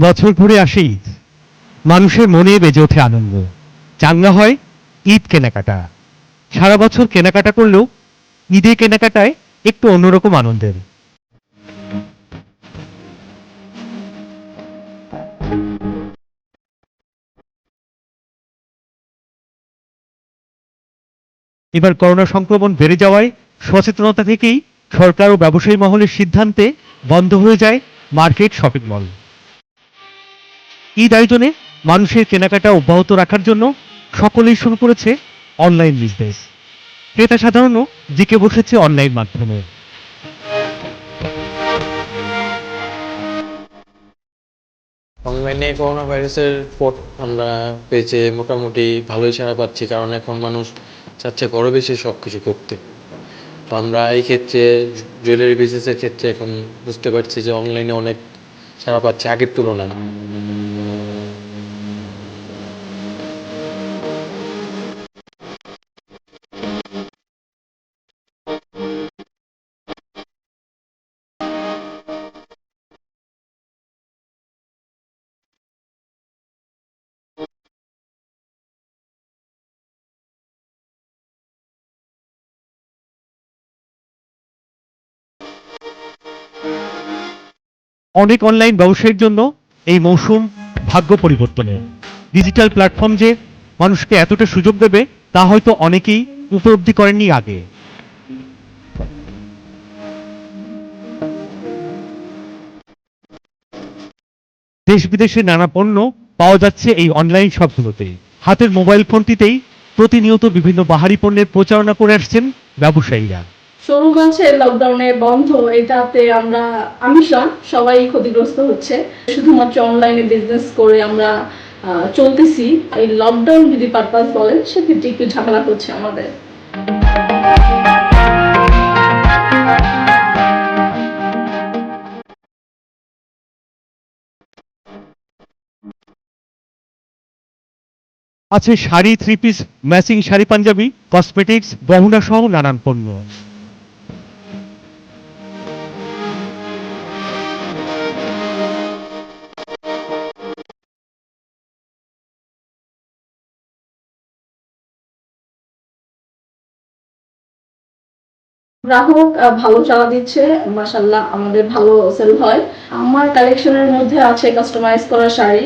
বছর ঘুরে আসে ঈদ, মানুষের মনে বেজে ওঠে আনন্দ, চাঙ্গা হয় ঈদ কেনাকাটা। সারা বছর কেনাকাটা করলেও ঈদে কেনাকাটায় একটু অন্যরকম আনন্দের। এবার করোনা সংক্রমণ বেড়ে যাওয়ায় সচেতনতা থেকেই সরকার ও ব্যবসায়ী মহলের সিদ্ধান্তে বন্ধ হয়ে যায় মার্কেট, শপিং মল। ঈদ আয়োজনে মানুষের কেনাকাটা অব্যাহত রাখার জন্য সকলেই শুরু করেছে অনলাইন বিজনেস। ক্রেতা সাধারণও দিকে বসেছে অনলাইন মাধ্যমে। অনলাইনে করোনা ভাইরাসের পর আমরা পেজে মোটামুটি ভালোই সাড়া পাচ্ছি, কারণ এখন মানুষ চাচ্ছে ঘরে বেশি সব কিছু করতে। তো আমরা এই ক্ষেত্রে জুয়েলারি বিজনেসের ক্ষেত্রে এখন বুঝতে পারছি যে অনলাইনে অনেক সাড়া পাচ্ছে আগের তুলনায়। অনেক অনলাইন ব্যবসায়ীর জন্য এই মৌসুম ভাগ্য পরিবর্তনের। ডিজিটাল প্ল্যাটফর্ম যে মানুষকে এতটা সুযোগ দেবে তা হয়তো অনেকেই উপলব্ধি করেননি আগে। দেশ বিদেশের নানা পণ্য পাওয়া যাচ্ছে এই অনলাইন শপগুলোতে। হাতের মোবাইল ফোনটিতেই প্রতিনিয়ত বিভিন্ন বাহারি পণ্যের প্রচারণা করে আসছেন ব্যবসায়ীরা। শোরুম আছে লকডাউনে বন্ধ, এটাতে আমি সবাই ক্ষতিগ্রস্ত হচ্ছে। শুধুমাত্র অনলাইনে বিজনেস করে আমরা চলতেছি। এই লকডাউন যদি পারপাস বলেন সেক্ষেত্রে একটু ঝামেলা হচ্ছে আমাদের। আছে sari, three piece, matching sari, Punjabi, cosmetics, গহনা সহ নানান পণ্য। গ্রাহক ভালো সাড়া দিচ্ছে, মাশাআল্লাহ আমাদের ভালো সেল হয়। আমার কালেকশনের মধ্যে আছে কাস্টমাইজ করা শাড়ি,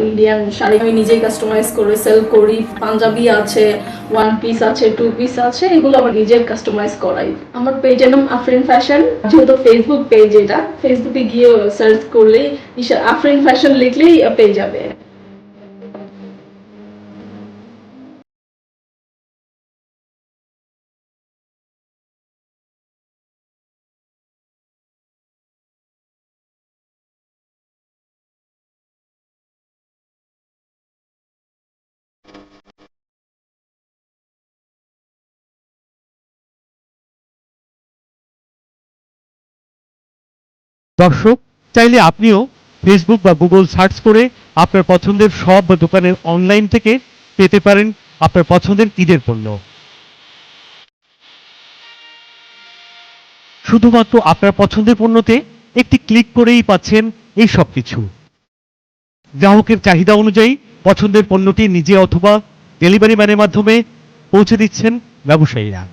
ইন্ডিয়ান শাড়ি আমি নিজেই কাস্টমাইজ করে সেল করি। পাঞ্জাবি আছে, ওয়ান পিস আছে, টু পিস আছে, এগুলো আমার নিজের কাস্টমাইজ করাই। আমার পেজের নাম আফরিন ফ্যাশন, যেহেতু ফেসবুক পেজ, এটা ফেসবুকে গিয়ে সার্চ করলেই আফরিন ফ্যাশন লিখলেই পেয়ে যাবে। দর্শক চাইলে আপনিও ফেসবুক বা গুগল সার্চ করে আপনার পছন্দের শপ বা দোকানের অনলাইন থেকে পেতে পারেন আপনার পছন্দের ঈদের পণ্য। শুধুমাত্র আপনার পছন্দের পণ্যতে একটি ক্লিক করেই পাচ্ছেন এই সব কিছু। গ্রাহকের চাহিদা অনুযায়ী পছন্দের পণ্যটি নিজে অথবা ডেলিভারি ম্যানের মাধ্যমে পৌঁছে দিচ্ছেন ব্যবসায়ীরা।